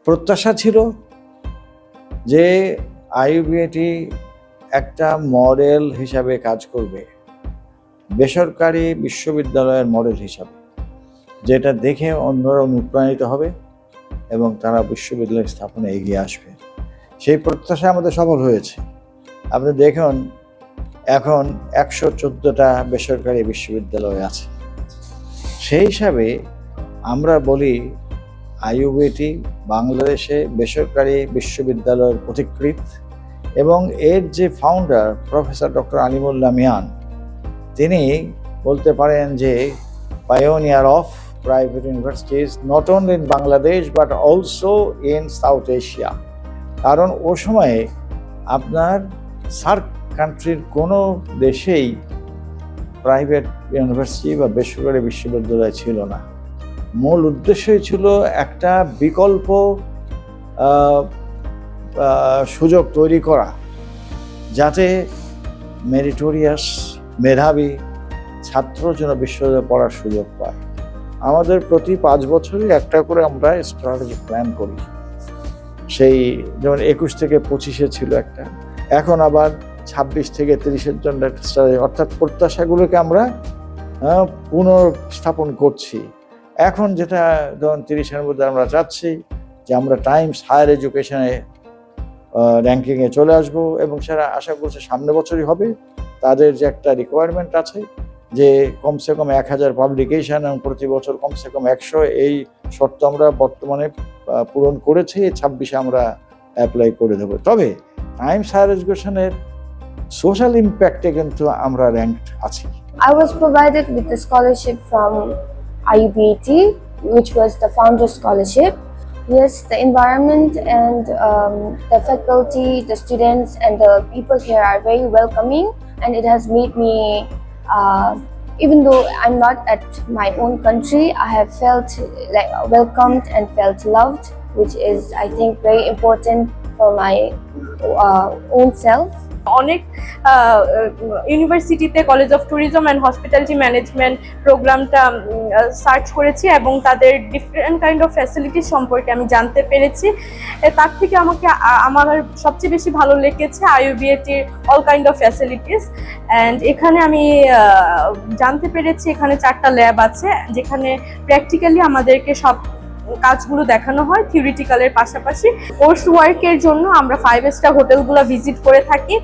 প্রত্যাশা ছিল যে আইইউবিএটি একটা মডেল হিসাবে কাজ করবে, বেসরকারি বিশ্ববিদ্যালয়ের মডেল হিসাবে, যেটা দেখে অন্যরা অনুপ্রাণিত হবে এবং তারা বিশ্ববিদ্যালয় স্থাপনে এগিয়ে আসবে। সেই প্রত্যাশা আমাদের সফল হয়েছে। আপনি দেখুন, এখন 114টা বেসরকারি বিশ্ববিদ্যালয় আছে। সেই হিসাবে আমরা বলি আইইউবিএটি বাংলাদেশে বেসরকারি বিশ্ববিদ্যালয়ের পথিকৃৎ, এবং এর যে founder professor doctor Alimullah Mian, তিনি বলতে পারেন যে pioneer of private universities not only in Bangladesh but also in south Asia. কারণ ও সময়ে আপনার সার্ক কান্ট্রির কোনো দেশেই প্রাইভেট ইউনিভার্সিটি বা বেসরকারি বিশ্ববিদ্যালয় ছিল না। মূল উদ্দেশ্যই ছিল একটা বিকল্প সুযোগ তৈরি করা, যাতে মেরিটোরিয়াস মেধাবী ছাত্র যেন বিশ্ববিদ্যালয়ে পড়ার সুযোগ পায়। আমাদের প্রতি 5 বছরই একটা করে আমরা স্ট্র্যাটেজিক প্ল্যান করি। সেই যেমন 21 থেকে 25-এ ছিল একটা, এখন আবার 26 থেকে 30-এর জন্য একটা স্ট্র্যাটেজি, অর্থাৎ প্রত্যাশাগুলোকে আমরা পুনর্স্থাপন করছি। এখন যেটা ধরুন 30-এর মধ্যে আমরা চাচ্ছি যে আমরা টাইমস হায়ার এডুকেশনে র্যাঙ্কিংয়ে চলে আসব, এবং সেটা আশা করছি সামনে বছরই হবে। তাদের যে একটা রিকোয়ারমেন্ট আছে যে কমসে কম 1000 পাবলিকেশন এবং প্রতি বছর কমসে কম 100, এই শর্ত আমরা বর্তমানে পূরণ করেছি। 26-এ আমরা অ্যাপ্লাই করে দেবো। তবে টাইমস হায়ার এডুকেশনের সোশ্যাল ইম্প্যাক্টে কিন্তু আমরা র্যাঙ্কড আছি। I was provided with a scholarship from IUBAT, which was the founder scholarship. Yes, the environment and the faculty, the students and the people here are very welcoming, and it has made me, even though I'm not at my own country, I have felt like welcomed and felt loved, which is, I think, very important for my own self. অনেক ইউনিভার্সিটিতে college of tourism and hospitality management প্রোগ্রামটা search করেছি এবং তাদের different kind of facilities সম্পর্কে আমি জানতে পেরেছি। তার থেকে আমার সবচেয়ে বেশি ভালো লেগেছে আইইউবিএটির all kind of facilities. And এখানে আমি জানতে পেরেছি এখানে 4টা ল্যাব আছে, যেখানে প্র্যাকটিক্যালি আমাদেরকে সব কাজগুলো দেখানো হয় থিওরিটিক্যালের পাশাপাশি। কোর্স ওয়ার্কের জন্য আমরা 5 স্টার হোটেলগুলো ভিজিট করে থাকি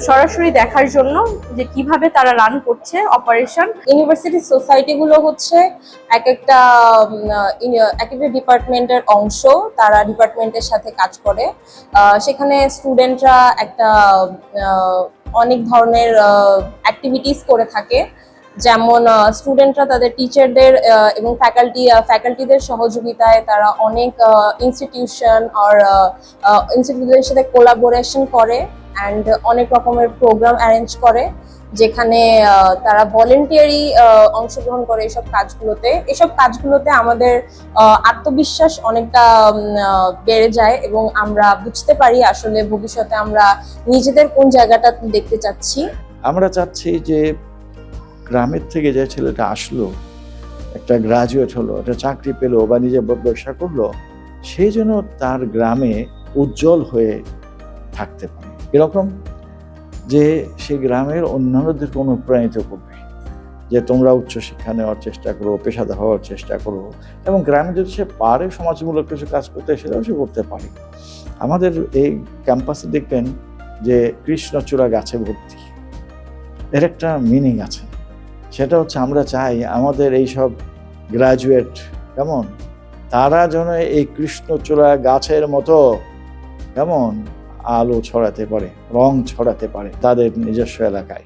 সরাসরি দেখার জন্য যে কিভাবে তারা রান করছে অপারেশন। ইউনিভার্সিটি সোসাইটিগুলো হচ্ছে এক একটা ডিপার্টমেন্টের অংশ, তারা ডিপার্টমেন্টের সাথে কাজ করে। সেখানে স্টুডেন্টরা একটা অনেক ধরনের অ্যাক্টিভিটিস করে থাকে, যেমন স্টুডেন্টরা তাদের টিচারদের এবং ফ্যাকাল্টিদের সহযোগিতায় তারা অনেক ইনস্টিটিউটের সাথে কোলাবোরেশন করে অ্যান্ড অনেক রকমের প্রোগ্রাম অ্যারেঞ্জ করে, যেখানে তারা ভলেন্টিয়ারি অংশগ্রহণ করে এসব কাজগুলোতে আমাদের আত্মবিশ্বাস অনেকটা বেড়ে যায় এবং আমরা বুঝতে পারি আসলে ভবিষ্যতে আমরা নিজেদের কোন জায়গাটা দেখতে চাচ্ছি। আমরা চাচ্ছি যে গ্রামের থেকে যে ছেলেটা আসলো, একটা গ্রাজুয়েট হলো, একটা চাকরি পেলো বা নিজে ব্যবসা করলো, সেই জন্য তার গ্রামে উজ্জ্বল হয়ে থাকতে পারে। এরকম যে সে গ্রামের অন্যান্যদেরকে অনুপ্রাণিত করবে যে তোমরা উচ্চশিক্ষা নেওয়ার চেষ্টা করো, পেশাদার হওয়ার চেষ্টা করো, এবং গ্রামে যদি সে পারে সমাজমূলক কিছু কাজ করতে, সেটাও সে করতে পারে। আমাদের এই ক্যাম্পাসে দেখবেন যে কৃষ্ণচূড়া গাছে ভর্তি, এর একটা মিনিং আছে। সেটা হচ্ছে আমরা চাই আমাদের এইসব গ্রাজুয়েট কেমন তারা যেন এই কৃষ্ণচূড়া গাছের মতো কেমন আলো ছড়াতে পারে, রং ছড়াতে পারে তাদের নিজস্ব এলাকায়।